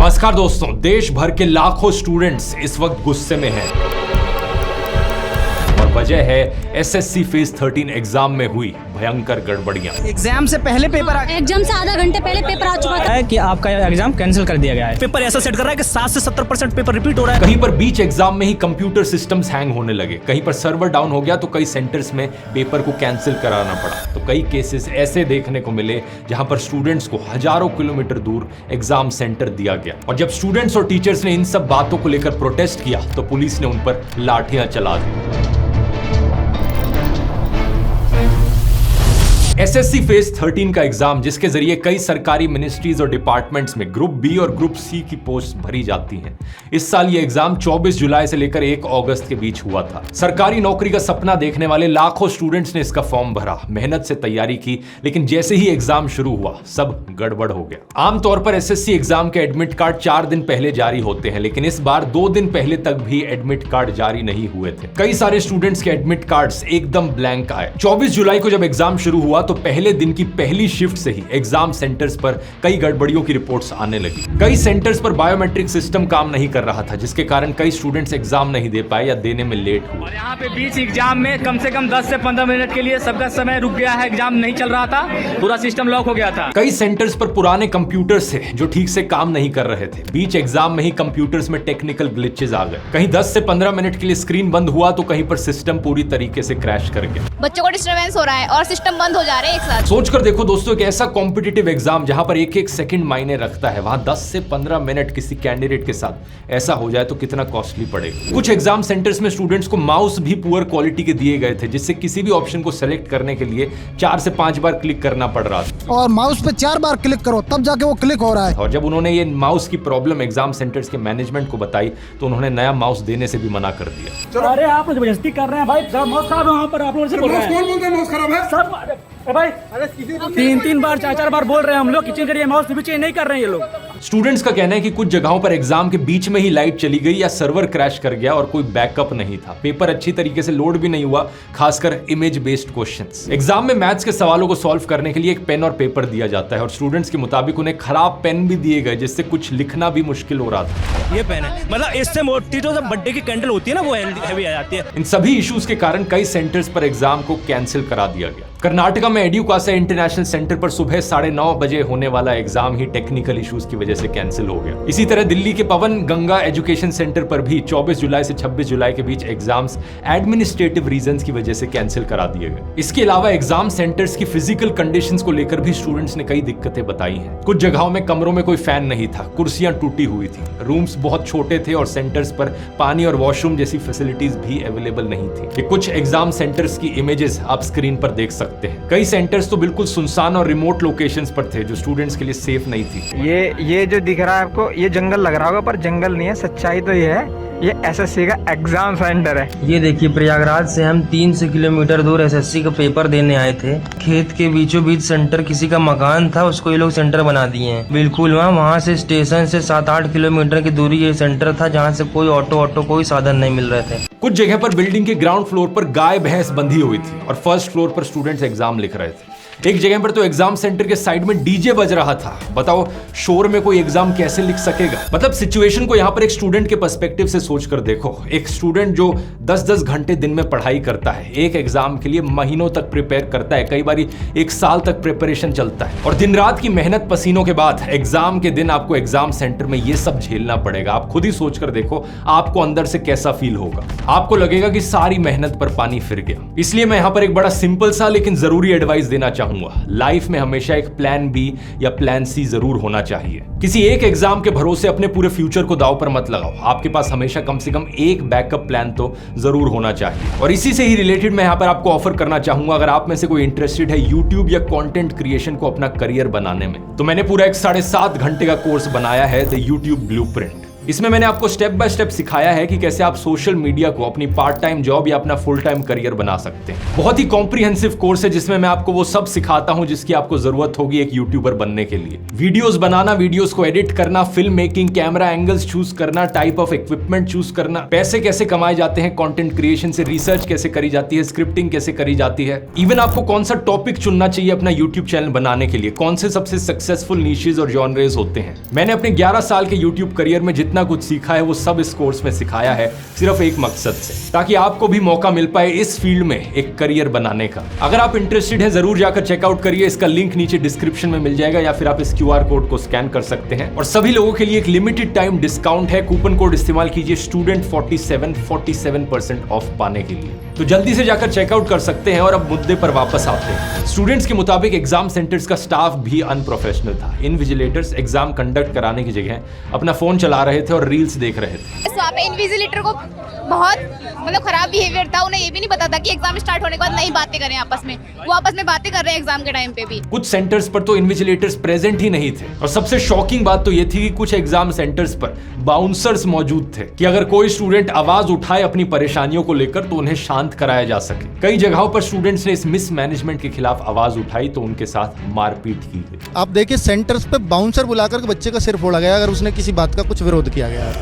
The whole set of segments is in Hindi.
नमस्कार दोस्तों, देश भर के लाखों स्टूडेंट्स इस वक्त गुस्से में हैं और वजह है एसएससी फेज 13 एग्जाम में हुई भयंकर गड़बड़ियां। एग्जाम से पहले पेपर एग्जाम से आधा घंटे पहले पेपर आ चुका है कि आपका एग्जाम कैंसिल कर दिया गया है। पेपर ऐसा सेट कर रहा है कि 60 से 70% पेपर रिपीट हो रहा है। कहीं पर बीच एग्जाम में ही कंप्यूटर सिस्टम्स हैंग होने लगे, कहीं पर सर्वर डाउन हो गया तो कई सेंटर्स में पेपर को कैंसिल कराना पड़ा। तो कई केसेस ऐसे देखने को मिले जहां पर स्टूडेंट्स को हजारों किलोमीटर दूर एग्जाम सेंटर दिया गया। और जब स्टूडेंट्स और टीचर्स ने इन सब बातों को लेकर प्रोटेस्ट किया तो पुलिस ने उन पर लाठियां चला दी। एसएससी फेज 13 का एग्जाम, जिसके जरिए कई सरकारी मिनिस्ट्रीज और डिपार्टमेंट्स में ग्रुप बी और ग्रुप सी की पोस्ट भरी जाती हैं। इस साल ये एग्जाम 24 जुलाई से लेकर 1 अगस्त के बीच हुआ था। सरकारी नौकरी का सपना देखने वाले लाखों स्टूडेंट्स ने इसका फॉर्म भरा, मेहनत से तैयारी की, लेकिन जैसे ही एग्जाम शुरू हुआ सब गड़बड़ हो गया। आमतौर पर एसएससी एग्जाम के एडमिट कार्ड 4 दिन पहले जारी होते हैं, लेकिन इस बार 2 दिन पहले तक भी एडमिट कार्ड जारी नहीं हुए थे। कई सारे स्टूडेंट्स के एडमिट कार्ड्स एकदम ब्लैंक आए। 24 जुलाई को जब एग्जाम शुरू हुआ तो पहले दिन की पहली शिफ्ट से ही एग्जाम सेंटर्स पर कई गड़बड़ियों की रिपोर्ट्स आने लगी। कई सेंटर्स पर बायोमेट्रिक सिस्टम काम नहीं कर रहा था, जिसके कारण कई स्टूडेंट्स एग्जाम नहीं दे पाए या देने में लेट हुए। और यहाँ पे बीच एग्जाम में कम से कम 10 से 15 मिनट के लिए सबका समय रुक गया है। एग्जाम नहीं चल रहा था, पूरा सिस्टम लॉक हो गया था। कई सेंटर्स पर पुराने कंप्यूटर्स थे जो ठीक से काम नहीं कर रहे थे। बीच एग्जाम में ही कंप्यूटर्स में टेक्निकल ग्लिचेस आ गए। कहीं 10 से 15 मिनट के लिए स्क्रीन बंद हुआ तो कहीं पर सिस्टम पूरी तरीके से क्रैश कर गया। बच्चों को डिस्टर्बेंस हो रहा है और सिस्टम बंद हो जा रहे हैं एक साथ। सोचकर देखो दोस्तों, एक ऐसा कॉम्पिटिटिव एग्जाम जहां पर एक एक सेकंड मायने रखता है, वहां 10 से 15 मिनट किसी कैंडिडेट के साथ ऐसा हो जाए तो कितना कॉस्टली पड़ेगा। कुछ एग्जाम सेंटर्स में स्टूडेंट्स को माउस भी पुअर क्वालिटी के दिए गए थे, जिससे किसी भी ऑप्शन को सेलेक्ट करने के लिए 4 से 5 बार क्लिक करना पड़ रहा था। और माउस पे 4 बार क्लिक करो तब जाके वो क्लिक हो रहा है। और जब उन्होंने ये माउस की प्रॉब्लम एग्जाम सेंटर्स के मैनेजमेंट को बताई तो उन्होंने नया माउस देने से भी मना कर दिया। अरे आप जबरदस्ती कर रहे हैं भाई, माउस खराब है वहाँ पर, आप लोग से बोल रहे हैं। कौन बोलते हैं माउस खराब है? सब भाई 3 बार 4 बार बोल रहे हैं हम लोग कि चेंज करिए माउस, भी चेंज नहीं कर रहे हैं ये लोग। स्टूडेंट्स का कहना है कि कुछ जगहों पर एग्जाम के बीच में ही लाइट चली गई या सर्वर क्रैश कर गया और कोई बैकअप नहीं था। पेपर अच्छी तरीके से लोड भी नहीं हुआ, खासकर इमेज बेस्ड क्वेश्चंस। एग्जाम में मैथ्स के सवालों को सॉल्व करने के लिए एक पेन और पेपर दिया जाता है और स्टूडेंट्स के मुताबिक उन्हें खराब पेन भी दिए गए, जिससे कुछ लिखना भी मुश्किल हो रहा था। ये पेन है, मतलब इससे मोटी जो बर्थडे की कैंडल होती है ना, वो हैवी आ जाती है। इन सभी इश्यूज के कारण कई सेंटर्स पर एग्जाम को कैंसिल करा दिया गया। कर्नाटका में एड्यूकासा इंटरनेशनल सेंटर पर सुबह 9:30 बजे होने वाला एग्जाम ही टेक्निकल इश्यूज की वजह से कैंसिल हो गया। इसी तरह दिल्ली के पवन गंगा एजुकेशन सेंटर पर भी 24 जुलाई से 26 जुलाई के बीच एग्जाम्स एडमिनिस्ट्रेटिव रीजंस की वजह से कैंसिल करा दिए गए। इसके अलावा एग्जाम सेंटर्स की फिजिकल कंडीशंस को लेकर भी स्टूडेंट्स ने कई दिक्कतें बताई हैं। कुछ जगहों में कमरों में कोई फैन नहीं था, कुर्सियां टूटी हुई थी, रूम्स बहुत छोटे थे और सेंटर्स पर पानी और वॉशरूम जैसी फैसिलिटीज भी अवेलेबल नहीं थी। कुछ एग्जाम सेंटर्स की इमेजेस आप स्क्रीन पर देख सकते हैं। कई सेंटर्स तो बिल्कुल सुनसान और रिमोट लोकेशंस पर थे जो स्टूडेंट्स के लिए सेफ नहीं थी। ये जो दिख रहा है आपको, ये जंगल लग रहा होगा पर जंगल नहीं है। सच्चाई तो ये है, ये एसएससी का एग्जाम सेंटर है। ये देखिए, प्रयागराज से हम 300 किलोमीटर दूर एसएससी का पेपर देने आए थे। खेत के बीचों बीच सेंटर किसी का मकान था, उसको ये लोग सेंटर बना दिए हैं। बिल्कुल वहाँ से स्टेशन से 7-8 किलोमीटर की दूरी ये सेंटर था, जहाँ से कोई ऑटो कोई साधन नहीं मिल रहे थे। कुछ जगह पर बिल्डिंग के ग्राउंड फ्लोर पर गाय भैंस बंधी हुई थी और फर्स्ट फ्लोर पर स्टूडेंट्स एग्जाम लिख रहे थे। एक जगह पर तो एग्जाम सेंटर के साइड में डीजे बज रहा था। बताओ, शोर में कोई एग्जाम कैसे लिख सकेगा? मतलब सिचुएशन को यहाँ पर एक स्टूडेंट के पर्सपेक्टिव से सोचकर देखो। एक स्टूडेंट जो 10-10 घंटे दिन में पढ़ाई करता है, एक एग्जाम के लिए महीनों तक प्रिपेयर करता है, कई बार 1 साल तक प्रिपरेशन चलता है और दिन रात की मेहनत पसीनों के बाद एग्जाम के दिन आपको एग्जाम सेंटर में ये सब झेलना पड़ेगा। आप खुद ही सोचकर देखो आपको अंदर से कैसा फील होगा। आपको लगेगा कि सारी मेहनत पर पानी फिर गया। इसलिए मैं यहाँ पर एक बड़ा सिंपल सा लेकिन जरूरी एडवाइस देना चाहूंगा। लाइफ में हमेशा एक प्लान बी या प्लान सी जरूर होना चाहिए। किसी एक एग्जाम के भरोसे अपने पूरे फ्यूचर को दांव पर मत लगाओ। आपके पास हमेशा कम से कम एक बैकअप प्लान तो जरूर होना चाहिए। और इसी से ही रिलेटेड मैं यहाँ पर आपको ऑफर करना चाहूंगा, अगर आप में से कोई इंटरेस्टेड है यूट्यूब या कंटेंट क्रिएशन को अपना करियर बनाने में, तो मैंने पूरा एक 7.5 घंटे का कोर्स बनाया है, द यूट्यूब ब्लूप्रिंट। इसमें मैंने आपको स्टेप बाय स्टेप सिखाया है कि कैसे आप सोशल मीडिया को अपनी पार्ट टाइम जॉब या अपना फुल टाइम करियर बना सकते हैं। बहुत ही कॉम्प्रिहेंसिव कोर्स है जिसमें मैं आपको वो सब सिखाता हूं जिसकी आपको जरूरत होगी एक यूट्यूबर बनने के लिए। वीडियोस बनाना, वीडियोस को एडिट करना, film making, camera angles choose करना, टाइप ऑफ इक्विपमेंट चूज करना, पैसे कैसे कमाए जाते हैं कंटेंट क्रिएशन से, रिसर्च कैसे करी जाती है, स्क्रिप्टिंग कैसे करी जाती है, इवन आपको कौन सा टॉपिक चुनना चाहिए अपना यूट्यूब चैनल बनाने के लिए, कौन से सबसे सक्सेसफुल नीशेस और जॉनरेस होते हैं। मैंने अपने 11 साल के यूट्यूब करियर में जितना कुछ सीखा है वो सब इस कोर्स में सिखाया है, सिर्फ एक मकसद से, ताकि आपको भी मौका मिल पाए इस फील्ड में एक करियर बनाने का। अगर आप इंटरेस्टेड हैं जरूर जाकर चेकआउट करिए, इसका लिंक नीचे डिस्क्रिप्शन में मिल जाएगा या फिर आप इस QR कोड को स्कैन कर सकते हैं। और सभी लोगों के लिए एक लिमिटेड टाइम डिस्काउंट है, कूपन कोड इस्तेमाल कीजिए स्टूडेंट 47% ऑफ पाने के लिए। तो जल्दी से जाकर चेकआउट कर सकते हैं। और अब मुद्दे पर वापस आते हैं। स्टूडेंट्स के मुताबिक एग्जाम सेंटर्स का स्टाफ भी अनप्रोफेशनल था। इनविजिलेटर्स एग्जाम कंडक्ट कराने की जगह अपना फोन चला रहे थे और रील्स देख रहे थे। वहाँ पे इन्विजिलेटर को बहुत मतलब खराब बिहेवियर था। उन्हें ये भी नहीं पता था कि एग्जाम स्टार्ट होने के बाद नहीं बातें करें आपस में। वो आपस में बातें कर रहे हैं एग्जाम के टाइम पे भी। कुछ सेंटर्स पर तो इन्विजिलेटर्स प्रेजेंट ही नहीं थे। और सबसे शॉकिंग बात तो ये थी कि कुछ एग्जाम सेंटर्स पर बाउंसर्स मौजूद थे कि अगर कोई स्टूडेंट आवाज उठाए अपनी परेशानियों को लेकर तो उन्हें शांत कराया जा सके। कई जगहों पर स्टूडेंट्स ने इस मिसमैनेजमेंट के खिलाफ आवाज उठाई तो उनके साथ मारपीट की गई। आप देखिए सेंटर्स पे बाउंसर बुलाकर के बच्चे का सिर फोड़ा गया अगर उसने किसी बात का कुछ विरोध किया गया।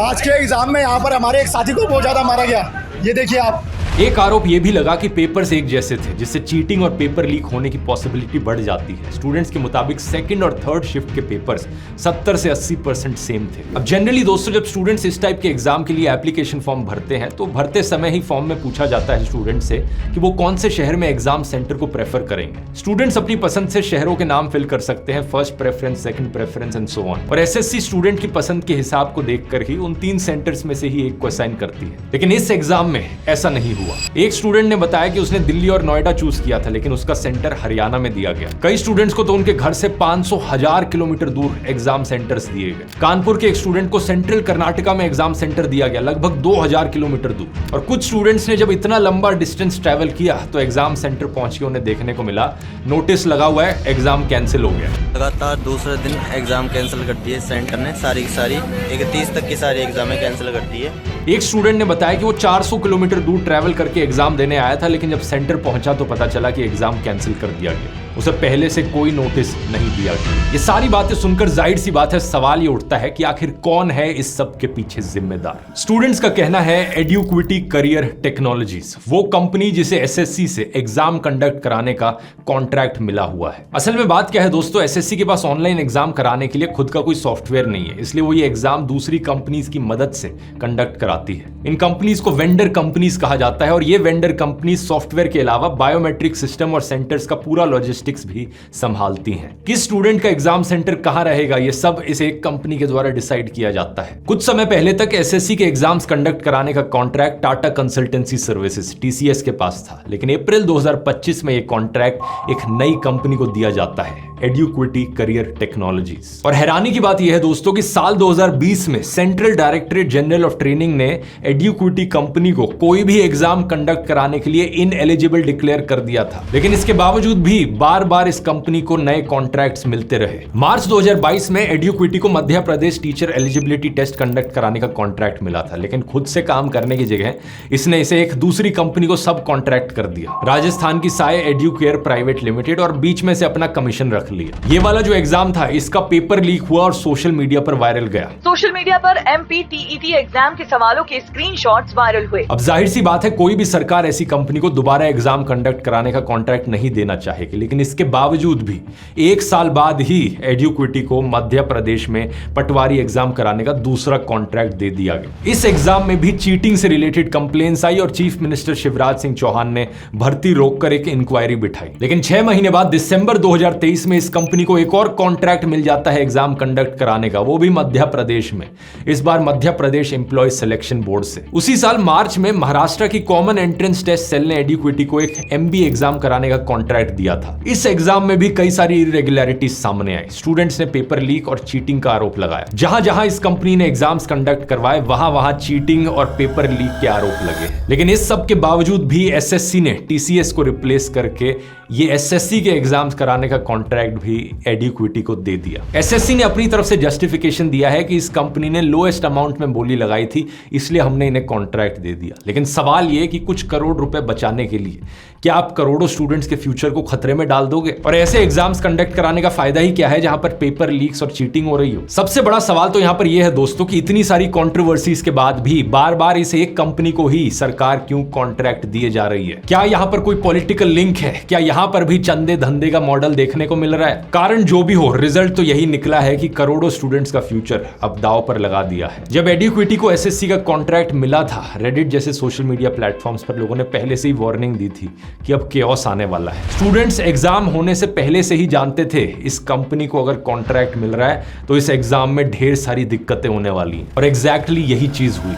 आज के एग्जाम में यहाँ पर हमारे एक साथी को बहुत ज्यादा मारा गया, ये देखिए आप। एक आरोप यह भी लगा कि पेपर्स एक जैसे थे जिससे चीटिंग और पेपर लीक होने की पॉसिबिलिटी बढ़ जाती है। स्टूडेंट्स के मुताबिक सेकंड और थर्ड शिफ्ट के पेपर्स 70 से 80% सेम थे। अब जनरली दोस्तों जब स्टूडेंट्स इस टाइप के एग्जाम के लिए एप्लीकेशन फॉर्म भरते हैं तो भरते समय ही फॉर्म में पूछा जाता है स्टूडेंट से कि वो कौन से शहर में एग्जाम सेंटर को प्रेफर करेंगे। स्टूडेंट्स अपनी पसंद से शहरों के नाम फिल कर सकते हैं, first preference, second preference and so on. और एसएससी स्टूडेंट की पसंद के हिसाब को देखकर ही उन 3 सेंटर्स में से ही एक को असाइन करती है। लेकिन इस एग्जाम में ऐसा नहीं हुआ। एक स्टूडेंट ने बताया कि उसने दिल्ली और नोएडा चूज किया था लेकिन उसका सेंटर हरियाणा में दिया गया। कई स्टूडेंट्स को तो उनके घर से 500,000 किलोमीटर दूर एग्जाम सेंटर्स दिए गए। कानपुर के एक स्टूडेंट को सेंट्रल कर्नाटका में एग्जाम सेंटर दिया गया, लगभग 2000 किलोमीटर दूर। और कुछ स्टूडेंट्स ने जब इतना लंबा डिस्टेंस ट्रैवल किया तो एग्जाम सेंटर पहुंच के उन्हें देखने को मिला नोटिस लगा हुआ है एग्जाम कैंसिल हो गया। लगातार दूसरे दिन एग्जाम कैंसिल कर दिए सेंटर ने, सारी की सारी 31 तक की सारी एग्जामें कैंसिल कर दी है। एक स्टूडेंट ने बताया कि वो 400 किलोमीटर दूर ट्रैवल करके एग्जाम देने आया था लेकिन जब सेंटर पहुंचा तो पता चला कि एग्जाम कैंसिल कर दिया गया। उसे पहले से कोई नोटिस नहीं दिया गया। ये सारी बातें सुनकर जाहिर सी बात है सवाल ये उठता है कि आखिर कौन है इस सब के पीछे जिम्मेदार। स्टूडेंट्स का कहना है एड्यूक्विटी करियर टेक्नोलॉजीज, वो कंपनी जिसे एसएससी से एग्जाम कंडक्ट कराने का कॉन्ट्रैक्ट मिला हुआ है। असल में बात क्या है दोस्तों, एसएससी के पास ऑनलाइन एग्जाम कराने के लिए खुद का कोई सॉफ्टवेयर नहीं है, इसलिए वो ये एग्जाम दूसरी कंपनीज की मदद से कंडक्ट कराती है। इन कंपनीज को वेंडर कंपनीज कहा जाता है और ये वेंडर कंपनीज सॉफ्टवेयर के अलावा बायोमेट्रिक सिस्टम और सेंटर्स का पूरा लॉजिस्टिक्स भी संभालती हैं। किस स्टूडेंट का एग्जाम सेंटर कहां रहेगा ये सब इस एक कंपनी के द्वारा डिसाइड किया जाता है। कुछ समय पहले तक एसएससी के एग्जाम्स कंडक्ट कराने का contract Tata consultancy services TCS के पास था, लेकिन अप्रैल 2025 में ये कॉन्ट्रैक्ट एक नई कंपनी को दिया जाता है, एड्यूक्विटी करियर टेक्नोलॉजीज। और हैरानी की बात यह है दोस्तों कि साल 2020 में central directorate general of training ने एड्यूक्विटी कंपनी को कोई भी एग्जाम कंडक्ट कराने के लिए इनएलिजिबल डिक्लेयर कर दिया था, लेकिन इसके बावजूद भी बार बार इस कंपनी को नए कॉन्ट्रैक्ट्स मिलते रहे। मार्च 2022 में एड्यूक्विटी को Madhya Pradesh teacher eligibility test conduct कराने का कॉन्ट्रैक्ट मिला था, लेकिन खुद से काम करने की जगह इसने इसे एक दूसरी कंपनी को सब कॉन्ट्रैक्ट कर दिया, राजस्थान की साय एड्यूकेयर प्राइवेट लिमिटेड, और बीच में से अपना कमीशन रख लिया। ये वाला जो एग्जाम था इसका पेपर लीक हुआ और सोशल मीडिया पर वायरल गया। सोशल मीडिया पर MPTET एग्जाम के सवालों के स्क्रीनशॉट्स वायरल हुए। अब जाहिर सी बात है कोई भी सरकार ऐसी कंपनी को दोबारा एग्जाम कंडक्ट कराने का कॉन्ट्रैक्ट नहीं देना चाहेगी, लेकिन इसके बावजूद भी 1 साल बाद ही एड्यूक्विटी को मध्य प्रदेश में पटवारी एग्जाम कराने का दूसरा कॉन्ट्रैक्ट दे दिया गया। इस एग्जाम में भी चीटिंग से रिलेटेड कंप्लेंट्स आई और चीफ मिनिस्टर शिवराज सिंह चौहान ने भर्ती रोककर एक इंक्वायरी बिठाई। लेकिन 6 महीने बाद दिसंबर 2023 में इस कंपनी को एक और कॉन्ट्रैक्ट मिल जाता है एग्जाम कंडक्ट कराने का, वो भी मध्य प्रदेश में, इस बार Madhya Pradesh employ selection board से। उसी साल मार्च में महाराष्ट्र की कॉमन एंट्रेंस टेस्ट सेल ने एड्यूक्विटी को एक MBA एग्जाम कराने का कॉन्ट्रैक्ट दिया था। इस एग्जाम में भी कई सारी इरेगुलरिटीज सामने आई। स्टूडेंट्स ने पेपर लीक और चीटिंग का आरोप लगाया। जहां जहां इस कंपनी ने एग्जाम्स कंडक्ट करवाए वहां वहां चीटिंग और पेपर लीक के आरोप लगे। लेकिन इस सब के बावजूद भी एसएससी ने टीसीएस को रिप्लेस करके ये एसएससी के एग्जाम्स कराने का कॉन्ट्रैक्ट भी एडुक्विटी को दे दिया। एसएससी ने अपनी तरफ से जस्टिफिकेशन दिया है कि इस कंपनी ने लोएस्ट अमाउंट में बोली लगाई थी, इसलिए हमने इन्हें कॉन्ट्रैक्ट दे दिया। लेकिन सवाल ये कि कुछ करोड़ रुपए बचाने के लिए क्या आप करोड़ों स्टूडेंट्स के फ्यूचर को खतरे में डाल दोगे? और ऐसे एग्जाम्स कंडक्ट कराने का फायदा ही क्या है जहां पर पेपर लीक्स और चीटिंग हो रही हो? सबसे बड़ा सवाल तो यहां पर यह है दोस्तों कि इतनी सारी कंट्रोवर्सीज के बाद भी बार बार इस एक कंपनी को ही सरकार क्यों कॉन्ट्रैक्ट दिए जा रही है? क्या यहां पर कोई पॉलिटिकल लिंक है? क्या यहां पर भी चंदे धंधे का मॉडल देखने को मिल रहा है? कारण जो भी हो, रिजल्ट तो यही निकला है कि करोड़ों स्टूडेंट्स का फ्यूचर अब दांव पर लगा दिया है। जब एडुक्विटी को एसएससी का कॉन्ट्रैक्ट मिला था, रेडिट जैसे सोशल मीडिया प्लेटफॉर्म्स पर लोगों ने पहले से ही वार्निंग दी थी कि अब केओस आने वाला है। स्टूडेंट्स एग्जाम होने से पहले से ही जानते थे इस कंपनी को अगर कॉन्ट्रैक्ट मिल रहा है तो इस एग्जाम में ढेर सारी दिक्कतें होने वाली हैं। और एग्जैक्टली यही चीज हुई।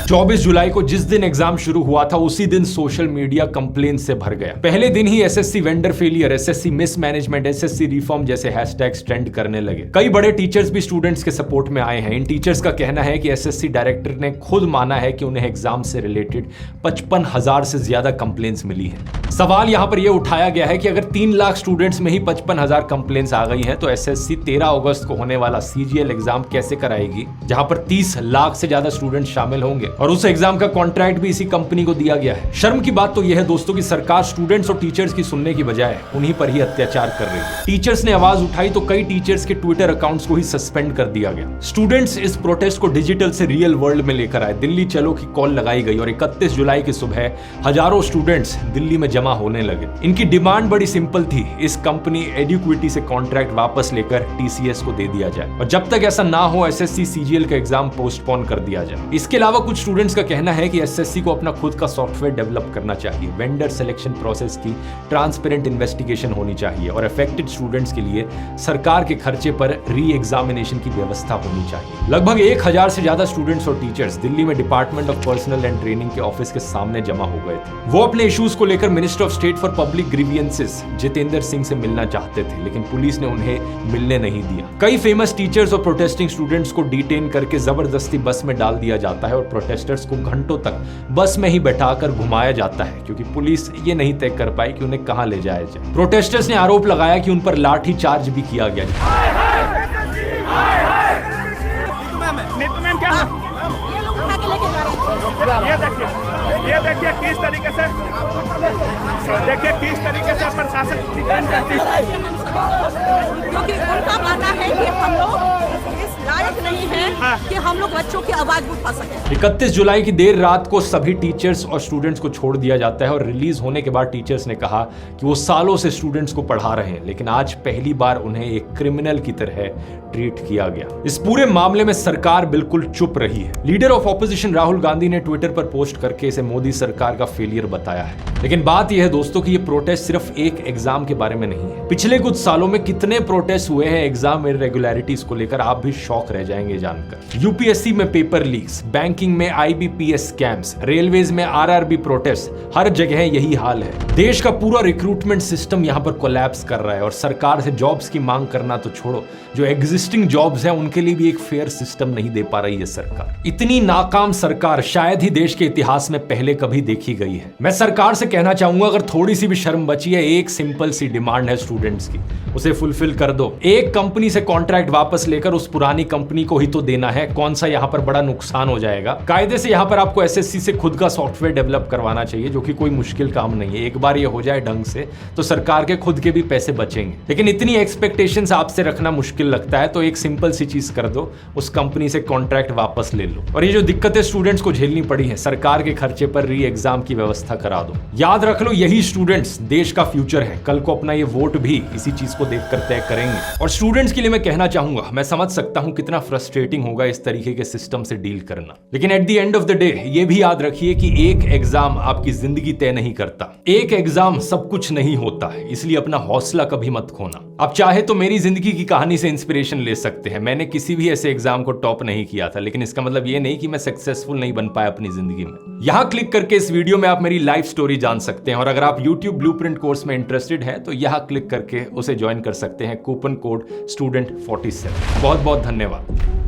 24 जुलाई को जिस दिन एग्जाम शुरू हुआ था उसी दिन सोशल मीडिया कंप्लेन से भर गया। पहले दिन ही SSC vendor failure, SSC mismanagement, SSC reform जैसे हैशटैग्स ट्रेंड करने लगे। कई बड़े टीचर्स भी स्टूडेंट्स के सपोर्ट में आए हैं। इन टीचर्स का कहना है कि एसएससी डायरेक्टर ने खुद माना है कि उन्हें एग्जाम से रिलेटेड 55,000 से ज्यादा कंप्लेंट्स मिली हैं। सवाल यहां पर यह उठाया गया है कि अगर 3 लाख स्टूडेंट्स में ही 55,000 कंप्लेंट्स आ गई हैं तो एसएससी 13 अगस्त को होने वाला सीजीएल एग्जाम कैसे कराएगी जहां पर 30 लाख से ज्यादा स्टूडेंट शामिल होंगे और उस एग्जाम का कॉन्ट्रैक्ट भी इसी कंपनी को दिया गया है। शर्म की बात तो यह है दोस्तों कि सरकार स्टूडेंट्स और टीचर्स की सुनने की बजाय उन्हीं पर ही अत्याचार कर रही है। टीचर्स ने आवाज उठाई तो कई टीचर्स के ट्विटर अकाउंट्स को ही सस्पेंड कर दिया गया। स्टूडेंट्स इस प्रोटेस्ट को डिजिटल से रियल वर्ल्ड में लेकर आए। दिल्ली चलो की कॉल लगाई गई और 31 जुलाई की सुबह हजारों स्टूडेंट्स दिल्ली में जमा होने लगे। इनकी डिमांड बड़ी सिंपल थी, इस कंपनी एडुक्विटी से कॉन्ट्रैक्ट वापस लेकर टीसीएस को दे दिया जाए और जब तक ऐसा ना हो एसएससी सीजीएल का एग्जाम पोस्टपोन कर दिया जाए। इसके अलावा कुछ स्टूडेंट्स का कहना है कि एसएससी को अपना खुद का सॉफ्टवेयर डेवलप करना चाहिए, वेंडर सिलेक्शन प्रोसेस की ट्रांसपेरेंट इन्वेस्टिगेशन होनी चाहिए और अफेक्टेड स्टूडेंट्स के लिए सरकार के खर्चे पर री एग्जामिनेशन की व्यवस्था होनी चाहिए। लगभग 1000 से ज्यादा स्टूडेंट्स और टीचर्स दिल्ली में department of personal and training के ऑफिस के सामने जमा हो गए थे। वो अपने इश्यूज को लेकर minister of state for public grievances Jitendra Singh से मिलना चाहते थे, लेकिन पुलिस ने उन्हें मिलने नहीं दिया। कई फेमस टीचर्स और प्रोटेस्टिंग स्टूडेंट्स को डिटेन करके जबरदस्ती बस में डाल दिया जाता है और प्रोटेस्टर्स को घंटों तक बस में ही बैठाकर घुमाया जाता है क्योंकि पुलिस ये नहीं तय कर पाई कि उन्हें कहां ले जाया जाए। प्रोटेस्टर्स ने आरोप लगाया कि उन पर लाठी चार्ज भी किया गया। ये देखिए किस तरीके से प्रशासन क्योंकि उनका मानना है कि हम लोग इस लायक नहीं है कि हम लोग बच्चों की आवाज उठा सकें। 31 जुलाई की देर रात को सभी टीचर्स और स्टूडेंट्स को छोड़ दिया जाता है और रिलीज होने के बाद टीचर्स ने कहा कि वो सालों से स्टूडेंट्स को पढ़ा रहे हैं, लेकिन आज पहली बार उन्हें एक क्रिमिनल की तरह ट्रीट किया गया। इस पूरे मामले में सरकार बिल्कुल चुप रही है। Leader of opposition Rahul Gandhi ने ट्विटर पर पोस्ट करके इसे मोदी सरकार का फेलियर बताया है। लेकिन बात यह है दोस्तों कि ये प्रोटेस्ट सिर्फ एक एग्जाम के बारे में नहीं है। पिछले कुछ सालों में कितने प्रोटेस्ट हुए हैं एग्जाम इरेगुलरिटीज को लेकर, आप भी शॉक रह जाएंगे जानकर। यूपीएससी में पेपर लीक्स, बैंकिंग में आईबीपीएस स्कैम्स, रेलवेज में आरआरबी प्रोटेस्ट, हर जगह यही हाल है। देश का पूरा रिक्रूटमेंट सिस्टम यहां पर कोलैप्स कर रहा है और सरकार से जॉब्स की मांग करना तो छोड़ो, जो एग्जिस्टिंग जॉब्स हैं उनके लिए भी एक फेयर सिस्टम नहीं दे पा रही है सरकार। इतनी नाकाम सरकार शायद ही देश के इतिहास में पहले कभी देखी गई है। मैं सरकार से कहना चाहूंगा अगर थोड़ी सी भी शर्म बची है, एक सिंपल सी डिमांड है स्टूडेंट्स की, उसे फुलफिल कर दो। एक कंपनी से कॉन्ट्रैक्ट वापस लेकर उस पुरानी कंपनी को ही तो देना है, कौन सा यहां पर बड़ा नुकसान हो जाएगा। कायदे से यहां पर आपको एसएससी से खुद का सॉफ्टवेयर डेवलप करवाना चाहिए, जो कि कोई मुश्किल काम नहीं है। एक बार ये हो जाए ढंग से तो सरकार के खुद के भी पैसे बचेंगे, लेकिन इतनी एक्सपेक्टेशंस आपसे रखना मुश्किल लगता है तो एक सिंपल सी चीज कर दो, उस कंपनी से कॉन्ट्रैक्ट वापस ले लो। और ये जो दिक्कतें स्टूडेंट्स को झेलनी पड़ी है, सरकार के खर्चे पर री एग्जाम की व्यवस्था करा दो। याद रख लो, यही स्टूडेंट्स देश का फ्यूचर है। कल को अपना ये वोट भी इसी चीज को देखकर तय करेंगे। और स्टूडेंट्स के लिए मैं कहना चाहूंगा, मैं समझ सकता हूं कितना फ्रस्ट्रेटिंग होगा होगा इस तरीके के सिस्टम से डील करना। लेकिन at the end of the day ये भी याद रखिए कि एक एग्जाम आपकी जिंदगी तय नहीं करता, एक एग्जाम सब कुछ नहीं होता, इसलिए अपना हौसला कभी मत खोना। आप चाहे तो मेरी जिंदगी की कहानी से इंस्पिरेशन ले सकते हैं। मैंने किसी भी ऐसे एग्जाम को टॉप नहीं किया था, लेकिन इसका मतलब ये नहीं कि मैं सक्सेसफुल नहीं बन पाया अपनी जिंदगी में। यहां क्लिक करके इस वीडियो में आप मेरी लाइफ स्टोरी जान सकते हैं, और अगर आप YouTube ब्लूप्रिंट कोर्स में इंटरेस्टेड हैं तो यहां क्लिक करके उसे ज्वाइन कर सकते हैं, कूपन कोड STUDENT47। बहुत बहुत धन्यवाद।